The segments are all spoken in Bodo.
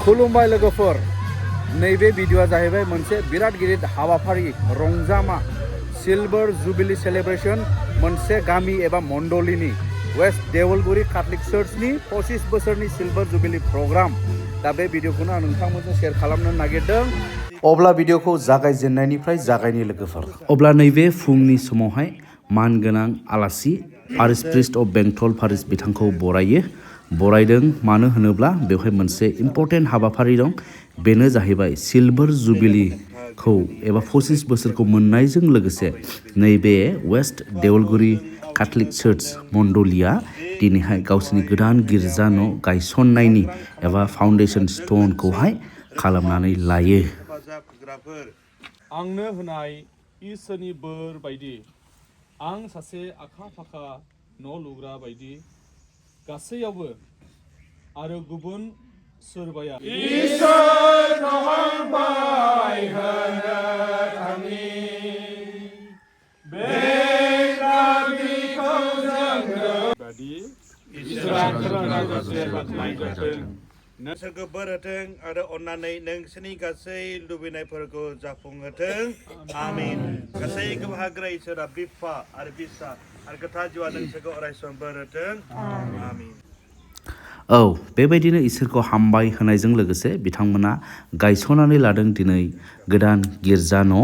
खुलुमबाय लोगोफोर नैबे भिडिअआ जाहैबाय मोनसे बिराद गिदिर हाबाफारि रंजामा सिल्भार जुबिली सेलिब्रेशन मोनसे गामि एबा मण्डलिनि वेस्ट देवलगुरि कैथलिक चार्चनि 25 बोसोरनि सिल्भार जुबिली प्रग्राम दा बे भिडिअखौनो आं नोंथांमोनजों शेयार खालामनो नागिरदों अब्ला भिडिअखौ जागायजेननायनिफ्राय जागायनि लोगोफोर अब्ला नैबे फुंनि समावहाय मानगोनां आलासि पारिस प्रिस्ट अफ बेंटल पारिस बिथांखौ बरायदों मानो होनोब्ला बेवहाय मोनसे इम्पर्टेन्ट हाबाफारि दं बेनो जाहैबाय सिल्भार जुबिलीखौ एबा 25 बोसोरखौ मोननायजों लोगोसे नैबे वेस्ट देवलगुरि कैथलिक चार्च मण्डलिया दिनैहाय गावसोरनि गोदान गिर्जा न' गायसननायनि एबा फाउन्डेशन स्टोनखौहाय खालामनानै लायो। आंनो होनाय इसोरनि बोर बायदि आं सासे आखा फाखा न' लुग्रा बायदि गासैयावबो आरो गुबुन सोरबाया इसोरखौ हामबाय होनो थाङि बे गामिखौ जोंनो बादि इसोरा खोनाजासे बाख्नायजाथों नोंसोरखौ बोर होथों आरो अन्नानै नोंसोरनि गासै लुबैनायफोरखौ जाफुंहोथों आमीन गासै गोबाहाग्रा इसोरा बिफा आरो बिसा आरो गोथार जिउआ नोंसोरखौ अरायसम बोर होथों आमीन। औ बेबायदिनो इसोरखौ हामबाय होनायजों लोगोसे बिथांमोना गायसननानै लादों दिनै गोदान गिर्जा न'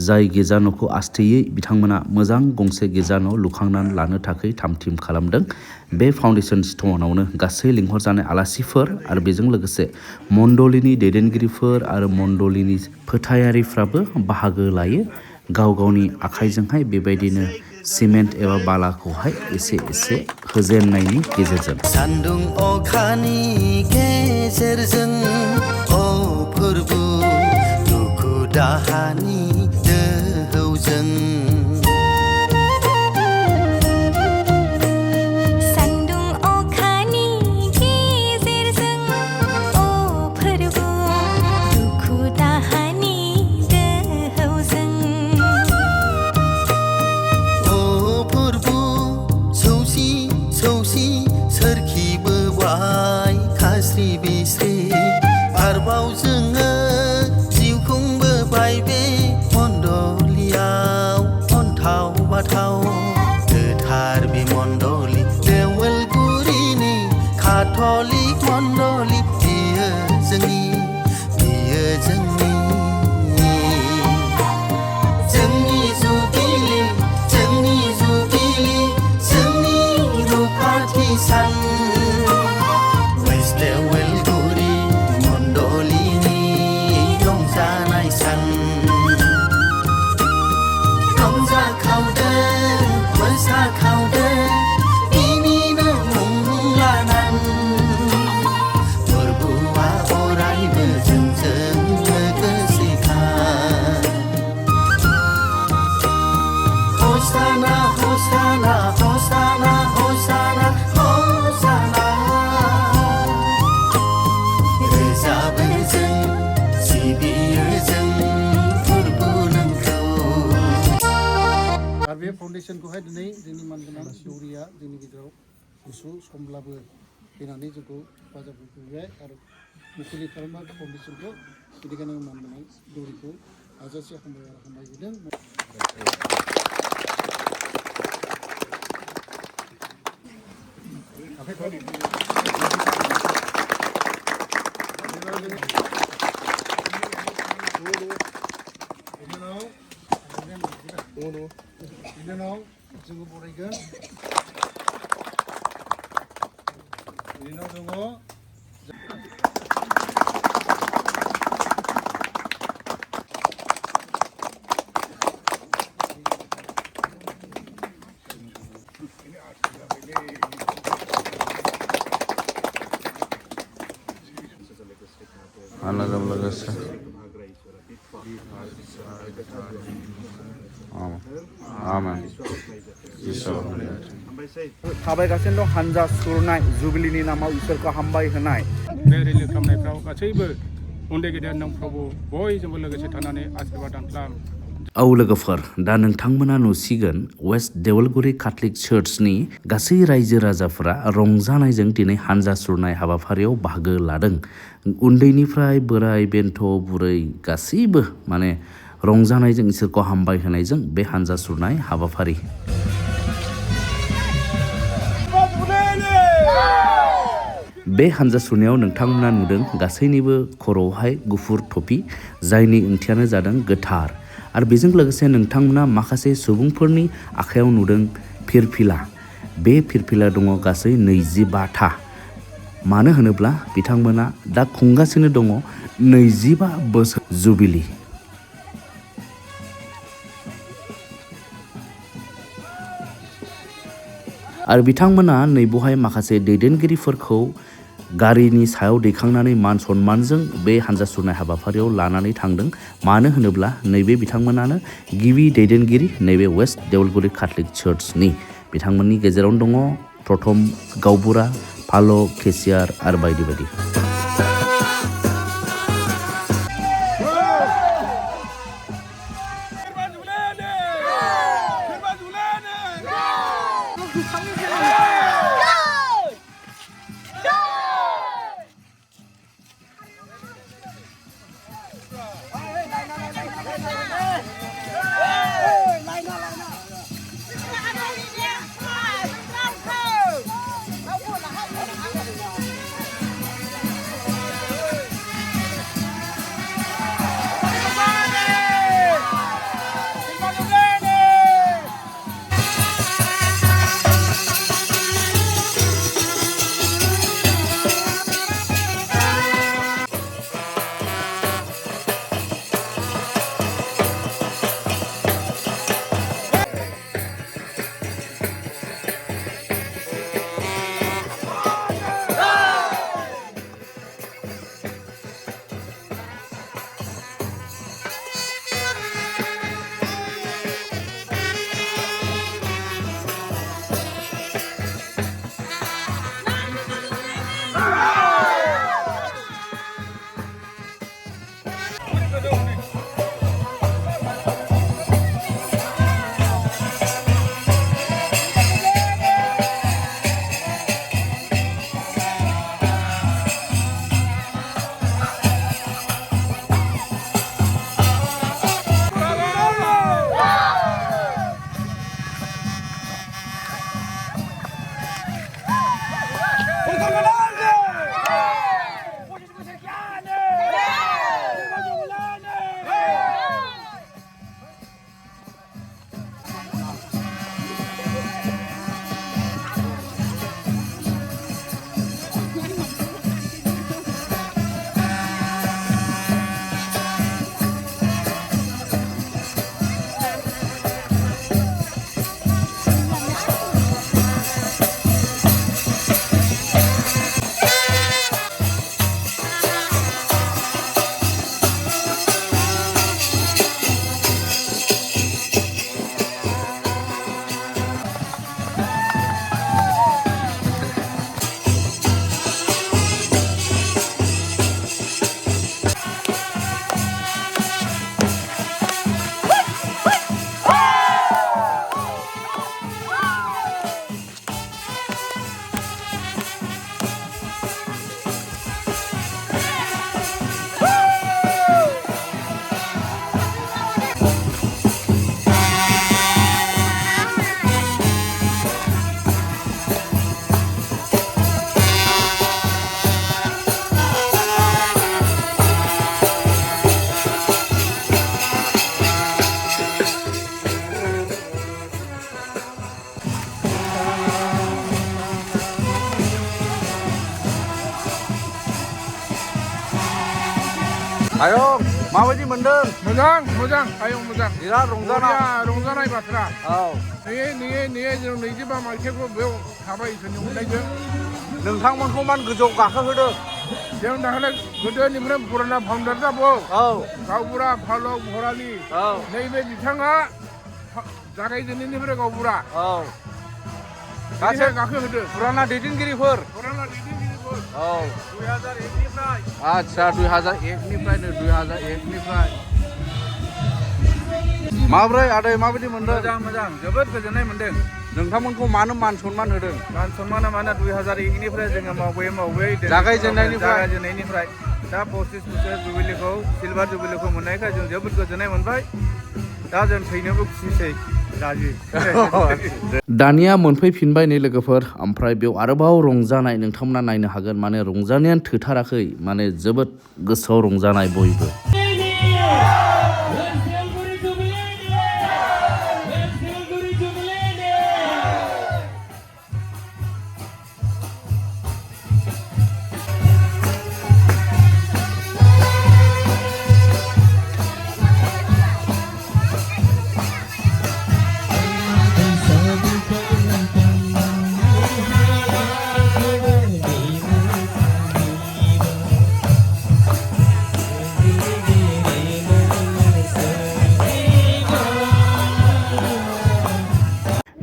जाय गिर्जा न'खौ आस्थेयै बिथांमोना मोजां गंसे गिर्जा न' लुखांनानै लानो थाखाय थाम-थिम खालामदों। बे फाउन्डेशन स्टोनआवनो गासै लिंहरजानाय आलासिफोर आरो बेजों लोगोसे मण्डलिनि दैदेनगिरिफोर आरो मण्डलिनि फोथायारिफ्राबो बाहागो लायो गाव गावनि आखाइजोंहाय बेबायदिनो सिमेन्ट एबा बालाखौहाय एसे एसे होजेननायनि गेजेरजों सान्दुं अखानि गेजेरजों अ फोरबु दुखु दाहानि दोहौजों आरोबाव जोङो जिउ खुंबोबाय बे मण्डलियाव अन्थाव बाथाव गोथार बे मण्डलि देवलगुरिनि काथलिक मण्डलि बियो जोंनि जुबिलि जोंनि रुफाथि सान बे फाउन्डेशनखौहाय दिनै जोंनि मानगोनां दौरिया जोंनि गेजेराव गुसु समब्लाबो फैनानै जोंखौ हेफाजाब होफैबाय आरो मुखुलि खालामना फाउन्डेशनखौ बेनिखायनो मानगोनां दौरिखौ हाजासे हामबायहोदों। बिनि उनाव जोङो बरायगोन बिनि उनाव दङ आलादा लोगोसे थाबायगासिनो दं हानजा सुरनाय जुबिलिनि नामाव इसोरखौ हामबाय होनाय बे रिलिफ खालामनायफ्राव गासैबो उन्दै गेदेर नोंफ्रावबो बयजोंबो लोगोसे थानानै आशीर्बाद खालाम औ लोगोफोर दा नोंथांमोना नुसिगोन वेस्ट देवलगुरि कैथलिक चार्चनि गासै रायजो राजाफोरा रंजानायजों दिनै हानजा सुरनाय हाबाफारियाव बाहागो लादों। उन्दैनिफ्राय बोराय बेन्थ बुरै गासैबो माने रंजानायजों इसोरखौ हामबाय होनायजों बे हानजा सुरनाय हाबाफारि। बे हानजा सुरनायाव नोंथांमोना नुदों गासैनिबो खर'आवहाय गुफुर टपि जायनि ओंथियानो जादों गोथार आरो बेजों लोगोसे नोंथांमोना माखासे सुबुंफोरनि आखायाव नुदों फिरफिला। बे फिरफिला दङ गासै 25था। मानो होनोब्ला बिथांमोना दा खुंगासिनो दङ 25 बोसोर जुबिली। आरो बिथांमोना नैबेहाय माखासे दैदेनगिरिफोरखौ गारिनि सायाव दैखांनानै मान सन्मानजों बे हानजा सुरनाय हाबाफारियाव लानानै थांदों। मानो होनोब्ला नैबे बिथांमोनानो गिबि दैदेनगिरि नैबे वेस्ट देवलगुरि कैथलिक चार्चनि। बिथांमोननि गेजेरावनो दङ प्रथम गावबुरा, फालो, केसियार आरो बायदि बायदि। आयं माबायदि मोनदों? मोजां आयं मोजां। बिराद रंजानाय। रंजानाय बाथ्रा। औ नेयै जों 25 मायथाइखौ बेयाव थाबाय इसोरनि अननायजों। नोंथांमोनखौ मान गोजौआव गाखोहोदों। जों दाखालि गोदोनिफ्राय पुराना फाउन्डार जाबो औ गावबुरा फालो भरालि औ नैबे बिथाङा जागायजेननायनिफ्राय गावबुरा औ गासै गाखोहोदों। पुराना दैदेनगिरिफोर। पुराना दैदेनगिरिफोर औ 2001निफ्राय आच्छा 2001निफ्रायनो 2001निफ्राय माब्रै आदै माबायदि मोनदों मोजां जोबोद गोजोननाय मोनदों नोंथांमोनखौ मानो मान सनमान होदों मान सनमाना माने 2001निफ्राय जोङो मावबोयै जागायजेननायनिफ्राय दा 25 बोसोर जुबिलिखौ सिलभार जुबिलिखौ मोननायखाय जों जोबोद गोजोननाय मोनबाय दा जों थैनोबो खुसिसै राजि दानिया मोनफैफिनबाय नै लोगोफोर ओमफ्राय बेयाव आरोबाव रंजानाय नोंथांमोना नायनो हागोन माने रंजानायानो थोथाराखै माने जोबोद गोसोआव रंजानाय बयबो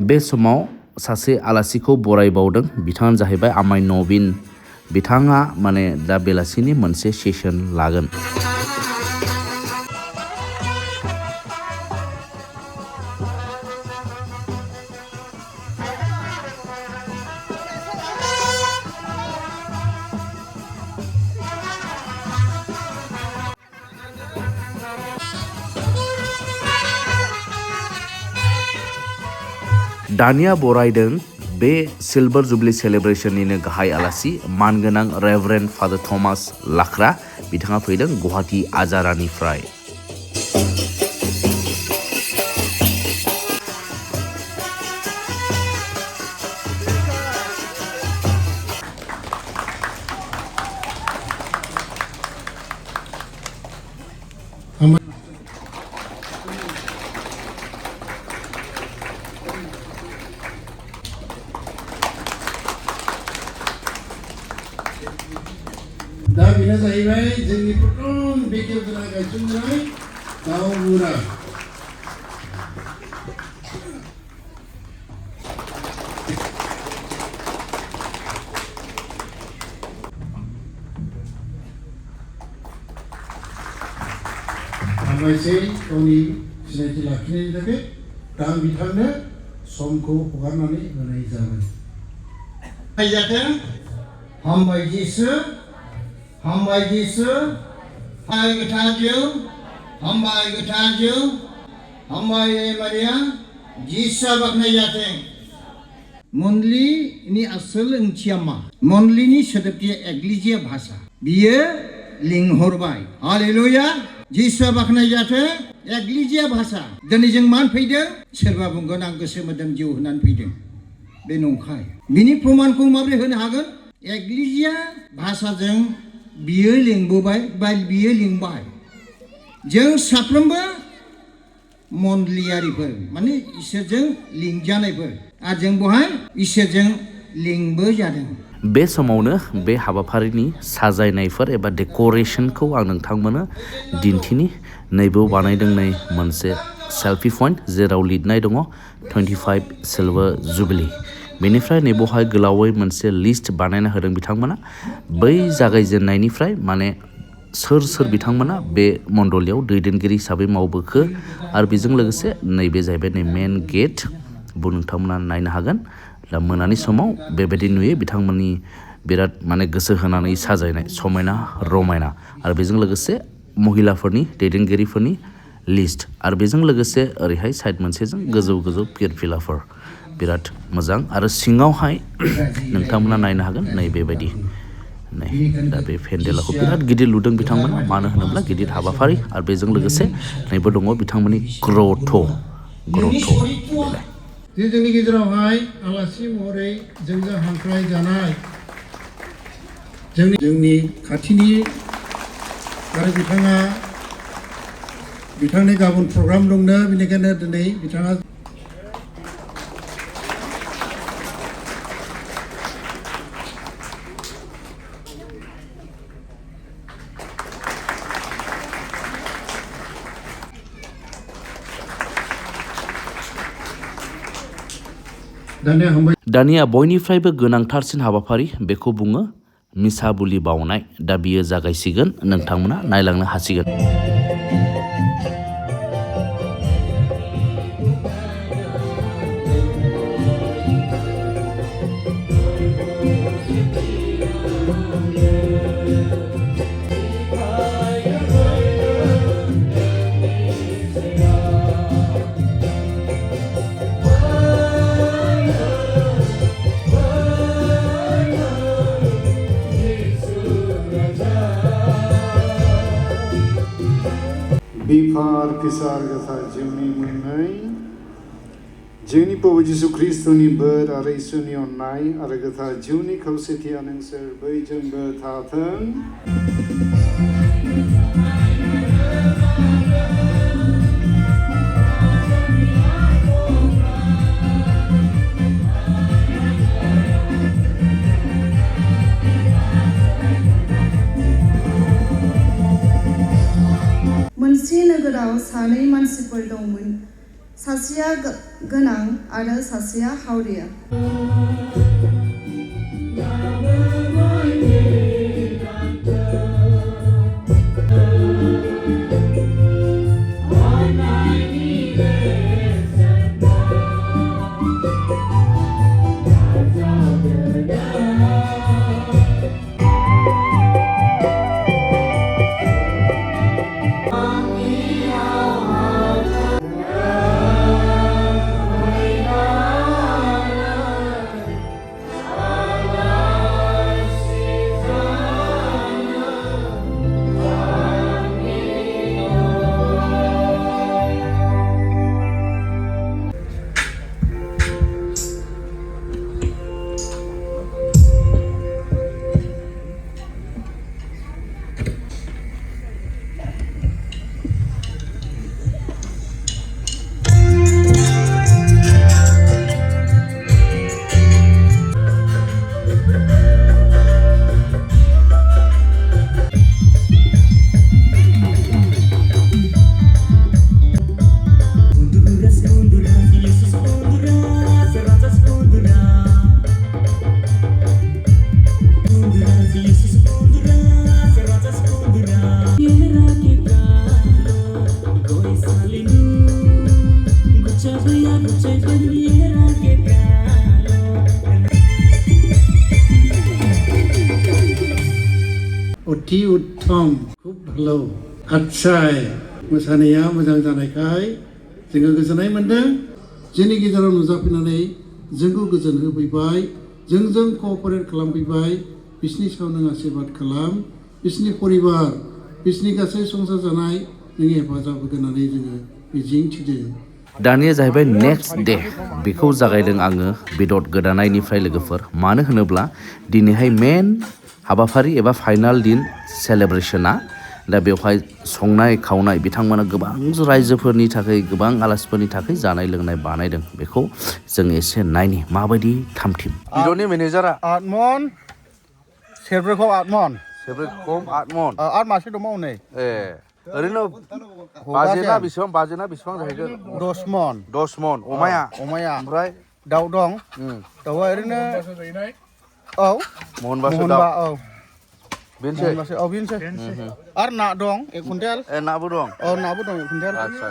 बे समाव सासे आलासिखौ बरायबावदों बिथाङानो जाहैबाय आमाय नबिन बिथाङा माने दा बेलासिनि मोनसे सेसन लागोन दानिया बरायदों बे सिलभार जुबली सेलिब्रेशननिनो गाहाय आलासि मानगोनां रेभरेन्ड फादार थमास लाख्रा बिथाङा फैदों गुवाहाटी आजारानिफ्राय दा बेनो जाहैबाय जोंनि प्रथम बेखेवना गायसननाय गावबुरा हामबायसै गावनि सिनायथि लाखिनायनि थाखाय दा आं बिथांनो समखौ हगारनानै होनाय जाबाय जाथों हामबाय जिसु हामबाय जिसु हामबाय गोथारजों हामबाय मारिया जिसुआ बाख्नाय जाथों मनलिनि आसल ओंथिया मा मनलिनि सोदोबथिया एग्लिजिया भाषा बियो लिंहरबाय हालेलुया जिसुआ बाख्नाय जाथों एग्लिजिया भाषा दिनै जों मान फैदों सोरबा बुंगोन आं गोसो मोदोम जिउ होनानै फैदों बे नंखाय बिनि प्रमाणखौ माबोरै होनो हागोन एग्लिजिया भाषाजों बियो लिंबोबाय बा बियो लिंबाय जों साफ्रोमबो मण्डलियारिफोर माने इसोरजों लिंजानायफोर आरो जों बहाय इसोरजों लिंबो जादों बे समावनो बे हाबाफारिनि साजायनायफोर एबा डेक'रेशनखौ आं नोंथांमोननो दिन्थिनि नैबेयाव बानायदों नै मोनसे सेल्फि पइन्ट जेराव लिरनाय दङ 25 सिलभार जुबिली बेनिफ्राय नैबेवहाय गोलावै मोनसे लिस्ट बानायना होदों बिथांमोना बै जागायजेननायनिफ्राय माने सोर सोर बिथांमोना बे मण्डलियाव दैदेनगिरि हिसाबै मावबोखो आरो बेजों लोगोसे नैबे जाहैबाय नै मेन गेट बो नोंथांमोना नायनो हागोन दा मोनानि समाव बेबायदि नुयो बिथांमोननि बिराद माने गोसो होनानै साजायनाय समायना रमायना आरो बेजों लोगोसे महिलाफोरनि दैदेनगिरिफोरनि लिस्ट आरो बेजों लोगोसे ओरैहाय साइड मोनसेजों गोजौ गोजौ पिरपिलाफोर बिराद मोजां आरो सिङावहाय नोंथांमोना नायनो हागोन नै बेबायदि नै दा बे पेन्डेलाखौ बिराद गिदिर लुदों बिथांमोना मानो होनोब्ला गिदिर हाबाफारि आरो बेजों लोगोसे नैबो दङ बिथांमोननि ग्रथ' जोंनि गेजेरावहाय आलासि महरै जोंजों हांख्राय जानाय जोंनि खाथिनि आरो बिथांनि गाबोन प्रग्राम दंनो बेनिखायनो दिनै बिथाङा दानिया बयनिफ्रायबो गोनांथारसिन हाबाफारि बेखौ बुङो मिसा बुलि बावनाय दा बियो जागायसिगोन नोंथांमोना नायलांनो हासिगोन बिफा आरो फिसा आरो गोथार जिउनि मोननै जोंनि प्रभु जिसु ख्रिस्टनि बोर आरो इसोरनि अननाय आरो गोथार जिउनि खौसेथिया नोंसोर बयजोंबो थाथों। मोनसे नोगोराव सानै मानसिफोर दंमोन, सासेया गोनां आरो सासेया हावरिया। अति उत्तम खूब भालो आच्छाय मोसानाया मोजां जानायखाय जोङो गोजोननाय मोन्दों। जोंनि गेजेराव नुजाफैनानै जोंखौ गोजोन होफैबाय, जोंजों कअपारेट खालामफैबाय। बिसोरनि सायाव नों आशीर्बाद खालाम, बिसोरनि परिबार, बिसोरनि गासै संसार जानाय नों हेफाजाब होगोन होननानै जोङो मिजिं थिदों। दानिया जाहैबाय नेक्स्ट डे बेखौ जागायदों आङो बेदर गोदानायनिफ्राय लोगोफोर। मानो होनोब्ला दिनैहाय मेन हाबाफारि एबा फाइनाल दिन सेलेब्रेशना। दा बेवहाय संनाय खावनाय बिथांमोना गोबां रायजोफोरनि थाखाय गोबां आलासिफोरनि थाखाय जानाय लोंनाय बानायदों। बेखौ जों एसे नायनि माबायदि थामथिम। बिदरनि मेनेजारा आठमन सेरब्रैखौ आठमन खम 8 मन। आठ मासे दंबावो नै ए ओरैनो बाजेना बेसेबां जाहैगोन? 10 मन 10 मन अमाया ओमफ्राय दाउ दं। दाउआ ओरैनो औ महनबासो महनबा दाउ औ बेनोसै औ बेनोसै। आरो ना दं 1 कुइन्टेल। ए नाबो दं। औ नाबो दं 1 कुइन्टेल। आच्छा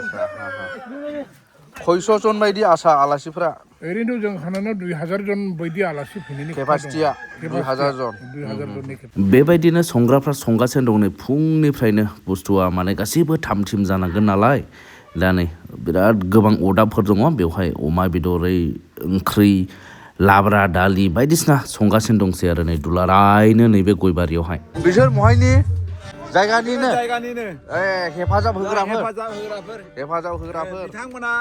खयस' जन बायदि आसा आलासिफोरा? ओरैनोथ' जों खानानै 2000 जन बायदि आलासि फैनायनि केपासिटिया 2000 जन। 2000 जननि बेबायदिनो संग्राफ्रा संगासिनो दं नै फुंनिफ्रायनो। बुस्थुआ माने गासैबो थामथिम जानांगोन नालाय। दा नै बिराद गोबां अदाबफोर दङ बेवहाय अमा बेदरै ओंख्रि लाब्रा दालि बायदिसिना संगासिनो दंसै आरो नै दुलारायनो नैबे गयबारियावहाय। बिसोर महायनि जायगानिनो ए हेफाजाब होग्राफोर बिथांमोना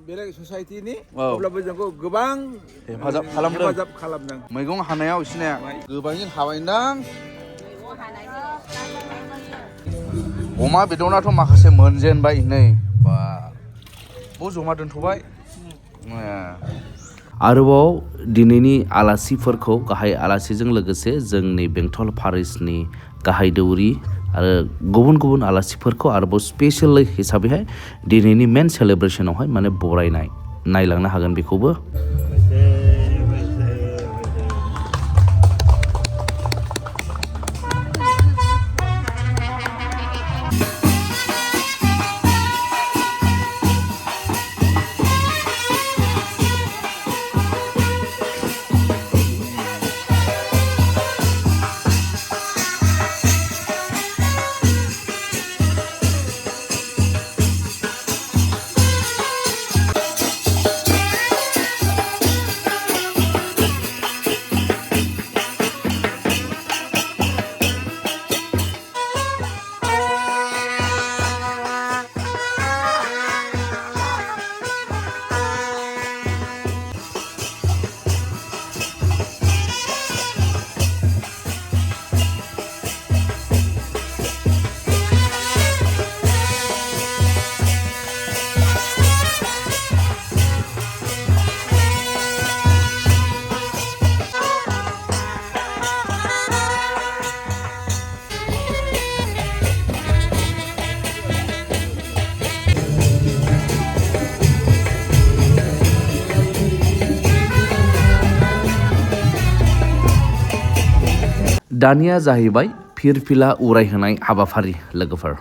बेलेग ससाइटिनि औ। अब्लाबो जोंखौ गोबां हेफाजाब खालामदों। मैगं हानायाव इसिना गोबाङैनो हाबायदां। अमा बेदरनाथ' माखासे मोनजेनबाय नै बा जमा दोनथ'बाय। आरोबाव दिनैनि आलासिफोरखौ गाहाय आलासिजों लोगोसे जोंनि बेंटल पारिसनि गाहाय दौरि आरो गुबुन गुबुन आलासिफोरखौ आरोबाव स्पेशेल हिसाबैहाय दिनैनि मेन सेलेब्रेशनावहाय माने बरायनाय नायलांनो हागोन बेखौबो। दानिया जाहैबाय फिरफिला उरायहोनाय हाबाफारि लोगोफोर।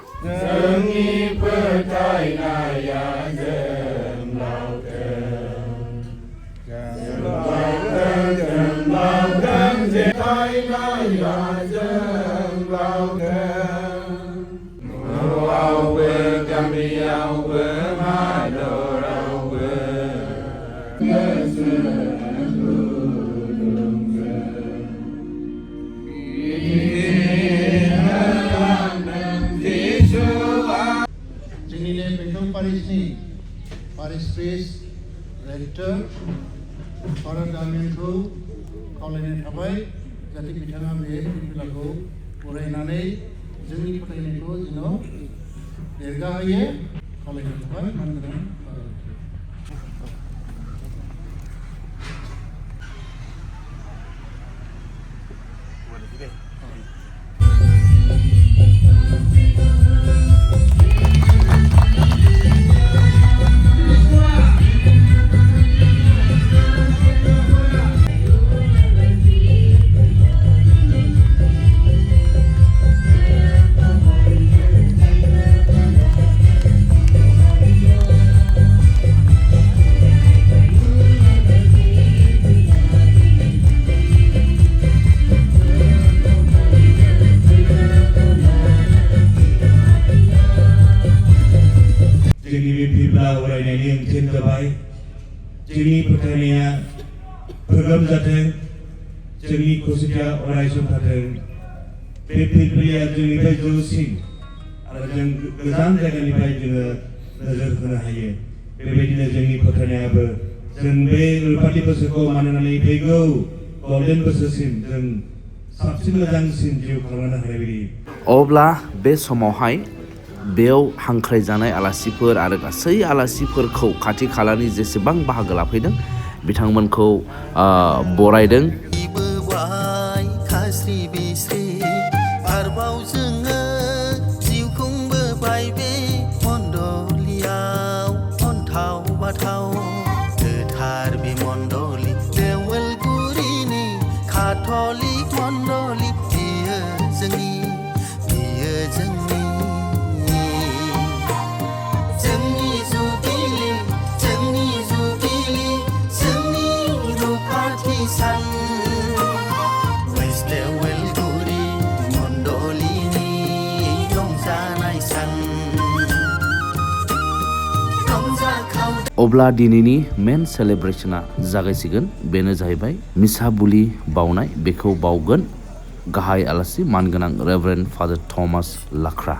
जोंनिनो बेंटल पारिसनि पारिस प्रेस डाइरेक्टर भारत गामिखौ खावलायनाय थाबाय जाहाथे बिथाङा बे फिरफिलाखौ उरायनानै जोंनि फोथायनायखौ जेन' देरगाहोयो खावलायनाय थाबाय मानगोनां जोंनि बे फिरफिला उरायनायनि ओंथियानो जाबाय जोंनि फोथायनाया गोग्गोम जाथों, जोंनि खौसेथिया अरायसम थाथों। बे फिरफिलाया जोंनिफ्राय जौसिन आरो जों गोजान जायगानिफ्राय जोङो नोजोर होनो हायो। बेबायदिनो जोंनि फोथायनायाबो जों बे उल्फाथि बोसोरखौ मानिनानै फैगौ गल्डेन बोसोरसिम जों साबसिन मोजांसिन जिउ खांलांनो हानाय बायदि। अब्ला बे समावहाय बेयाव हांख्रायजानाय आलासिफोर आरो गासै आलासिफोरखौ खाथि खालानि जेसेबां बाहागो लाफैदों बिथांमोनखौ बरायदों। बोबाय खास्रि बिस्रि आरोबाव जोङो जिउ खुंबोबाय बे मण्डलियाव अन्थाव बाथाव गोथार बे मण्डलि देवोलगुरिनि काथलिक मण्डलि बियो जोंनि जुबिलि जोंनि रुफाथि सान वेस्ट देवोलगुरि मण्डलिनि रंजानाय सान अब्ला दिनैनि मेन सेलेब्रेशना जागायसिगोन। बेनो जाहैबाय मिसा बुलि बावनाय। बेखौ बावगोन गाहाय आलासि मानगोनां रेभारेन्ड फादार थमास लाख्रा।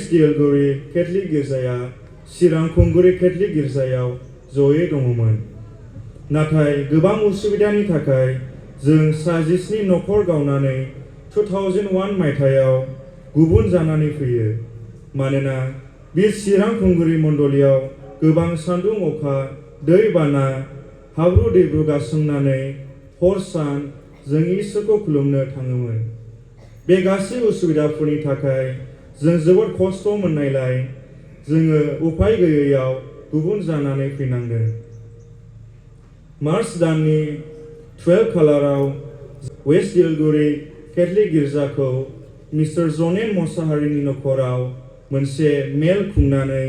वेस्ट दियलगुरि केथलिक गिर्जाया चिरां खुंगुरि केथलिक गिर्जायाव जयै दङमोन। नाथाय गोबां उसुबिदानि थाखाय जों 17 नखर गावनानै 2001 मायथाइयाव गुबुन जानानै फैयो। मानोना बे चिरां खुंगुरि मण्डलियाव गोबां सान्दुं अखा दै बाना हाब्रु दैब्रु गासोमनानै हर सान जों इसोरखौ खुलुमनो थाङोमोन। बे गासै उसुबिदाफोरनि थाखाय जों जोबोद खस्थ' मोननायलाय जोङो उपाय गैयैयाव गुबुन जानानै फैनांदों। मार्च दाननि 12 खालाराव वेस्ट दियलगुरि केथलिक गिर्जाखौ मिस्टार जनेन मोसाहारिनि नखराव मोनसे मेल खुंनानै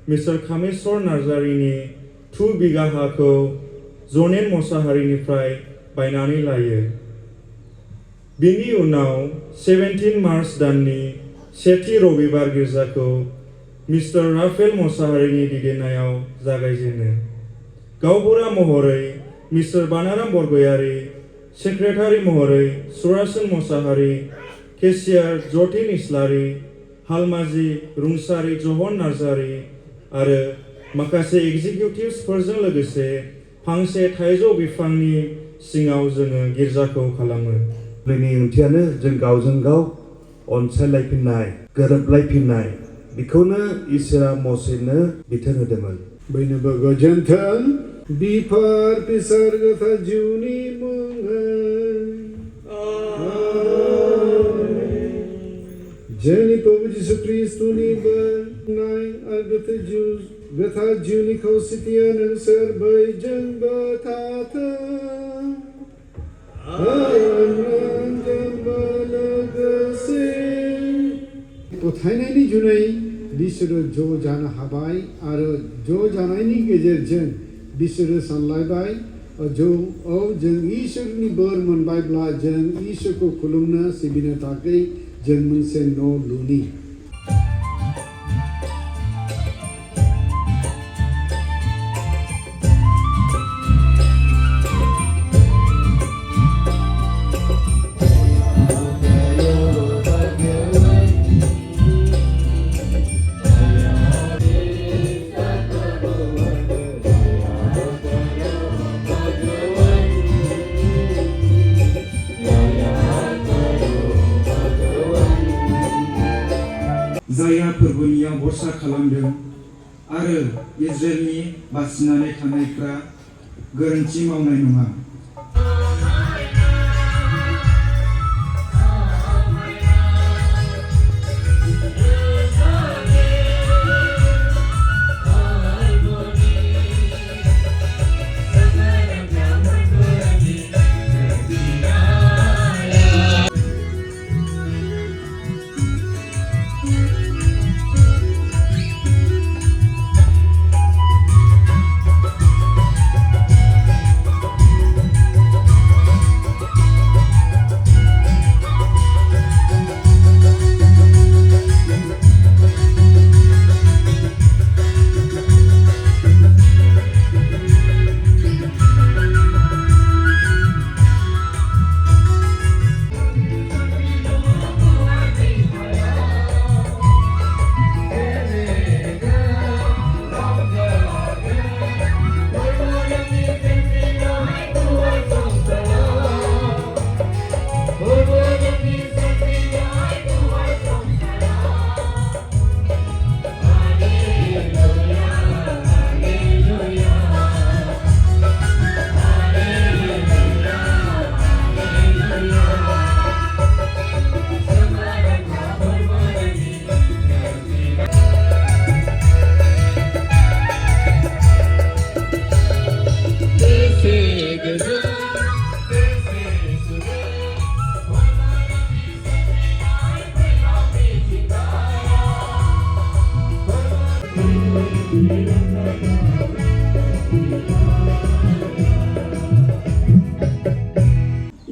मिस्टार कामेस्वर नार्जारिनि 2 बिगा हाखौ जनेन मोसाहारिनिफ्राय बायनानै लायो। बिनि उनाव 17 मार्च दाननि सेथि रबिबार गिर्जाखौ मिस्टार राफेल मोसाहारिनि दैदेननायाव जागायजेनो। गावबुरा महरै मिस्टार बानाराम बरगयारी, सेक्रेटारि महरै सुरासन मोसाहारि, केशियार जतिन इस्लारि, हालमाजि रुंसारि जहन नार्जारि आरो माखासे एग्जिकिउटिभ्सफोरजों लोगोसे फांसे थाइजौ बिफांनि सिङाव जोङो गिर्जाखौ खालामो। बेनि ओंथियानो जों गावजों गाव अनसायलायफिननाय, गोरोबलायफिननाय, बेखौनो इसोरा मसेनो बिथोन होदोंमोन। बयनोबो गोजोन्थों। बिफार पिसार गोथार जिउनि मुङै जोंनि प्रभु जिसु ख्रिस्टनि बोरनाय आरो गोथार जिउनि खौसेथिया नोंसोर बयजोंबो थाथों। जोंबो लोगोसे फोथायनायनि जुनै बिसोरो ज' जानो हाबाय आरो ज' जानायनि गेजेरजों बिसोरो सानलायबाय जों इसोरनि बोर मोनबायब्ला जों इसोरखौ खुलुमनो सिबिनो थाखाय जों मोनसे न' लुनि। जायहा फोरबोनियाव भरसा खालामदों आरो इजराइलनि बासिनानै थानायफ्रा गोरोन्थि मावनाय नङा।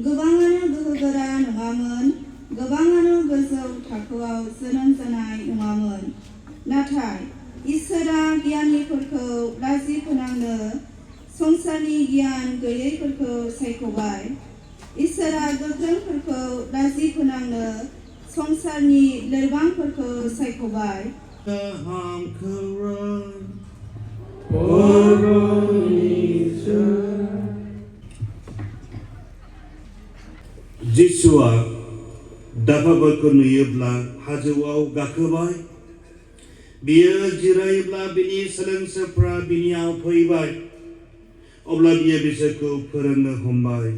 गोबाङानो गोहोगोरा नङामोन, गोबाङानो गोजौ थाखोआव जोनोम जानाय नङामोन। नाथाय इसोरा गियानिफोरखौ राजि फोनांनो संसारनि गियान गैयैफोरखौ सायख'बाय। इसोरा गोख्रोंफोरखौ राजि फोनांनो संसारनि लोरबांफोरखौ सायख'बाय गाहाम खौरां जिसुआ दाफाफोरखौ नुयोब्ला हाजोआव गाखोबाय बियो जिरायोब्ला बिनि सोलोंसाफ्रा बिनियाव फैबाय अब्ला बियो बिसोरखौ फोरोंनो हमबाय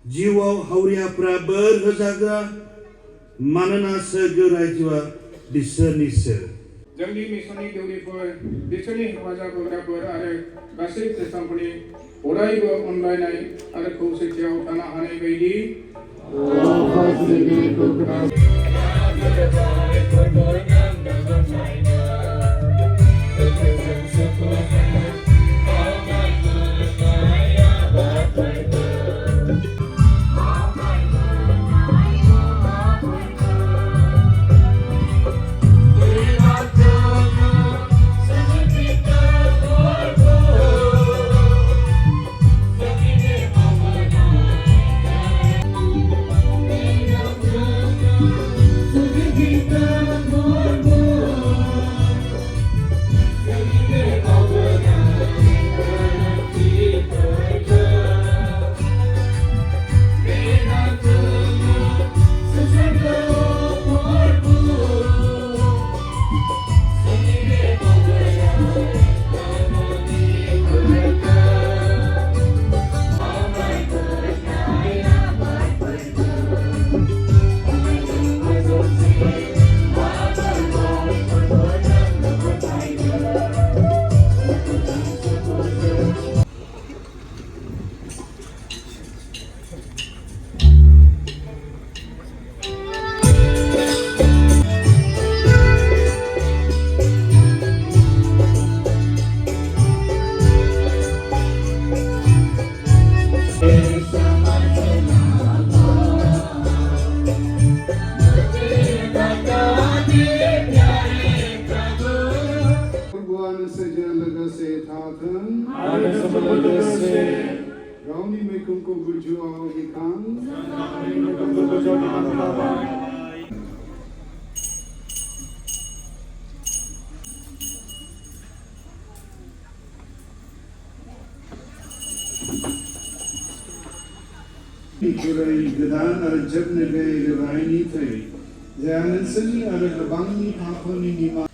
जिउआव हावरियाफ्रा बोर होजाग्रा मानोना सोरगो रायजोआ बिसोरनिसो जोंनि मिसननि दौरिफोर बिसोरनि हेफाजाब होग्राफोर आरो गासै खृष्टानफोरनि अरायबो अनलायनाय आरो खौसेथियाव थानो हानाय बायदि गावनि मैखोमखौ गोजौआव दिखां गोदान आरो जोबनो गैयै रोगानायनि थै जाया नोंसोरनि आरो गोबांनि पापफोरनि निमाहा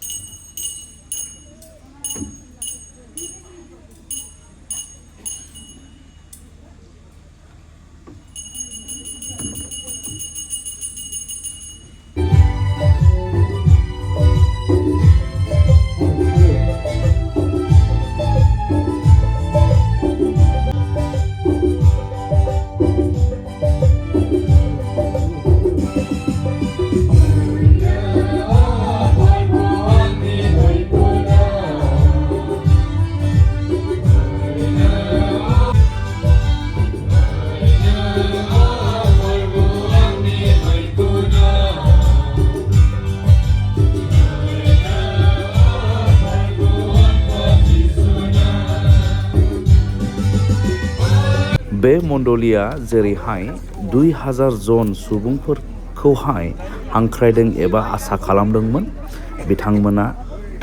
बे मण्डलिया जेरैहाय 2000 जन सुबुंफोरखौहाय हांख्रायदों एबा आसा खालामदोंमोन बिथांमोना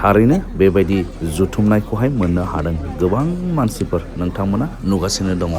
थारैनो बेबायदि जुथुमनायखौहाय मोननो हादों गोबां मानसिफोर नोंथांमोना नुगासिनो दङ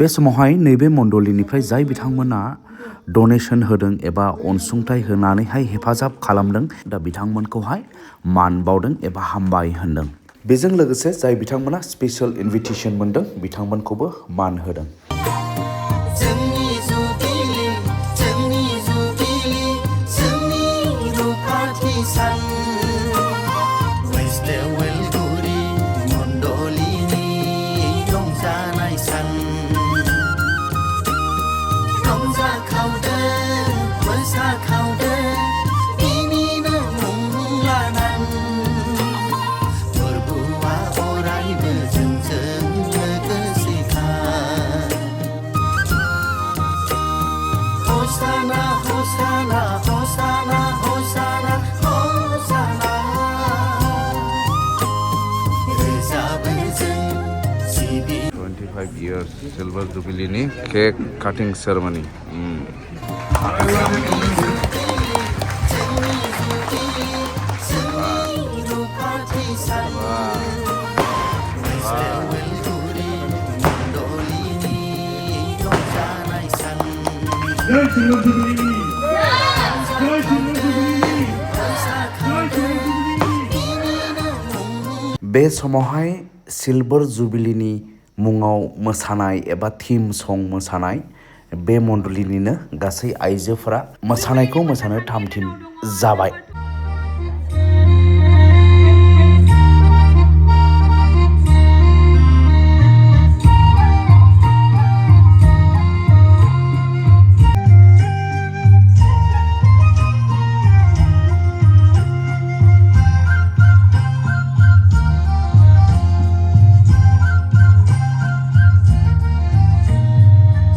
बे समावहाय नैबे मण्डलिनिफ्राय जाय बिथांमोना डनेसन होदों एबा अनसुंथाइ होनानैहाय हेफाजाब खालामदों दा बिथांमोनखौहाय मान बावदों एबा हामबाय होनदों। बेजों लोगोसे जाय बिथांमोना स्पेशल इनभिटेसन मोनदों बिथांमोनखौबो मान होदों। जोंनि जुबिलि जोंनि जुबिलि जोंनि रुफाथि सान वेस्ट देवलगुरि मण्डलिनि रंजानाय सान रंजाखावदो मोसाखावदो बिनिनो मुं लानानै फोरबोआ अरायबो जोंजों लोगोसेखा Hosanna, Hosanna, Hosanna, Hosanna, Hosanna. रोजाबो जों सिबि 25 years Silver Jubilee ni cake cutting ceremony. बे समावहाय सिलभार जुबिलीनि मुङाव मोसानाय एबा थीम सं मोसानाय बे मण्डलिनिनो गासै आइजोफोरा मोसानायखौ मोसानो थाम-थिम जाबाय।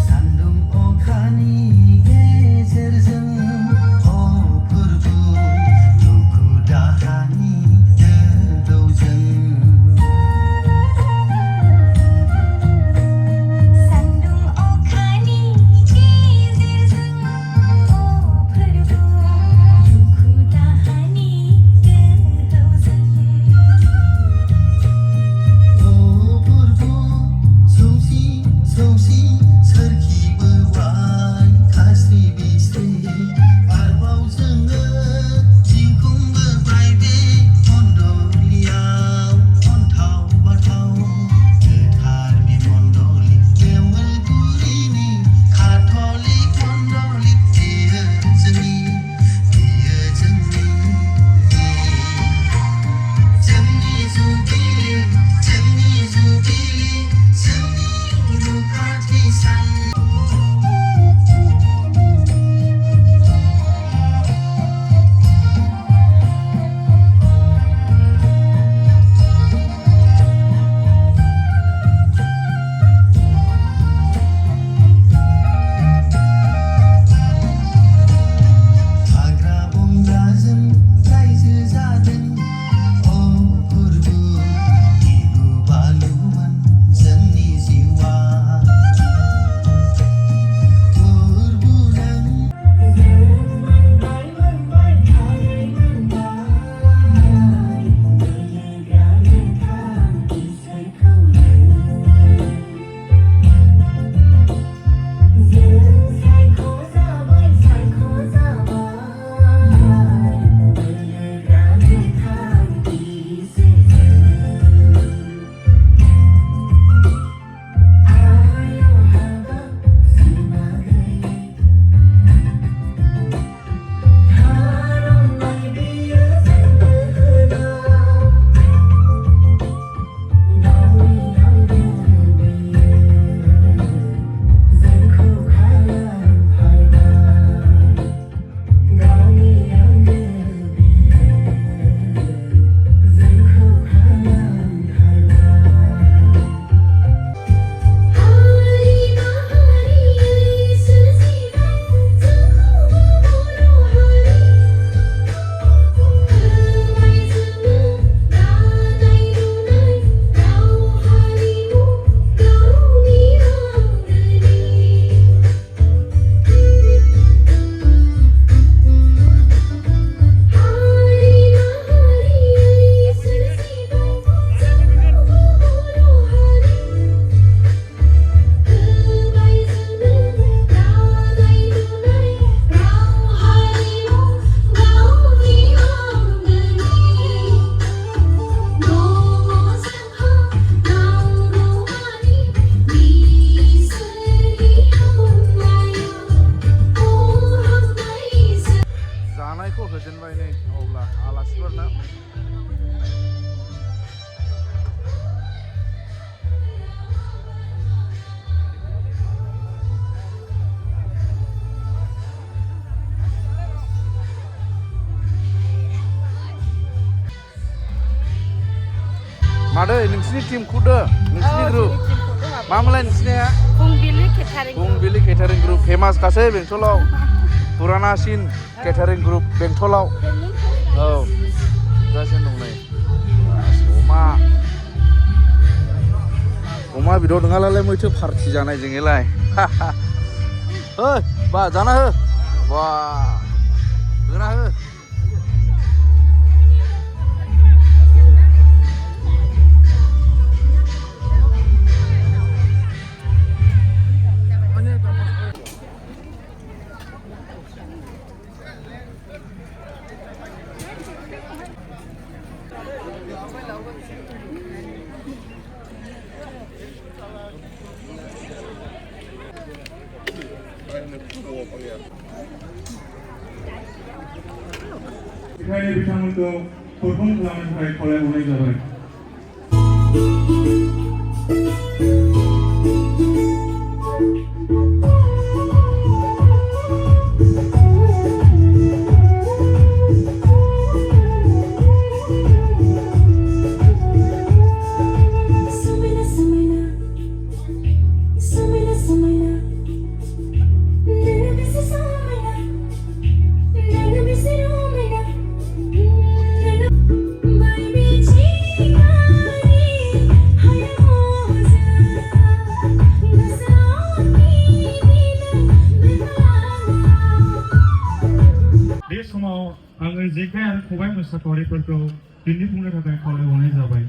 सान्दुं अखानि गेजेरजों अ फोरबो हाबजेनबाय नै अब्ला आलासिफोरनो मादै नोंसिनि टीमखौदो नोंसिनि ग्रुप मामोनलाय नोंसिनिया फुंबिलि केटारिं ग्रुप फेमास गासै बेंटलाव पुरानासिन केटारिं ग्रुप बेंटलाव औ गासिनो दं नै अमा बेदर नङालाय मैथो पार्टि जानाय जोंनिलाय बा जाना हो बा होना हो बेखायनो बिथांमोनखौ परफर्म खालामनो थाखाय खावलायहरनाय जाबाय बे समाव आङो जेखाय आरो खबाय मोसाखावरिफोरखौ दिन्थिफुंनो थाखाय खावलायहरनाय जाबाय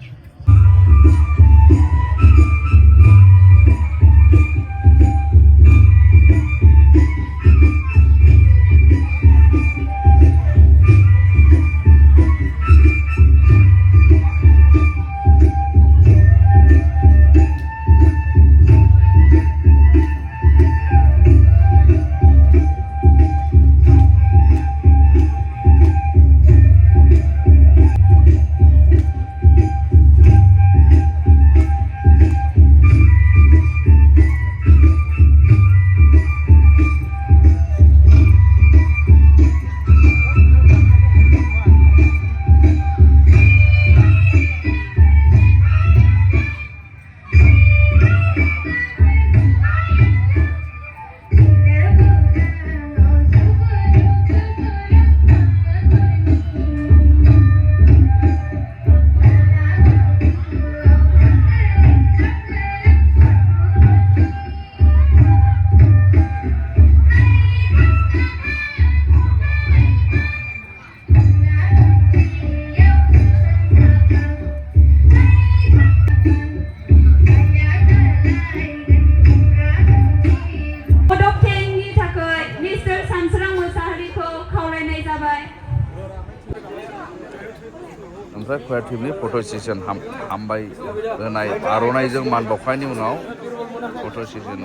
ओमफ्राय फायार टीमनि फट' सेसन हामबाय होनाय आर'नाइजों मान बावखांनायनि उनाव फट' सेसन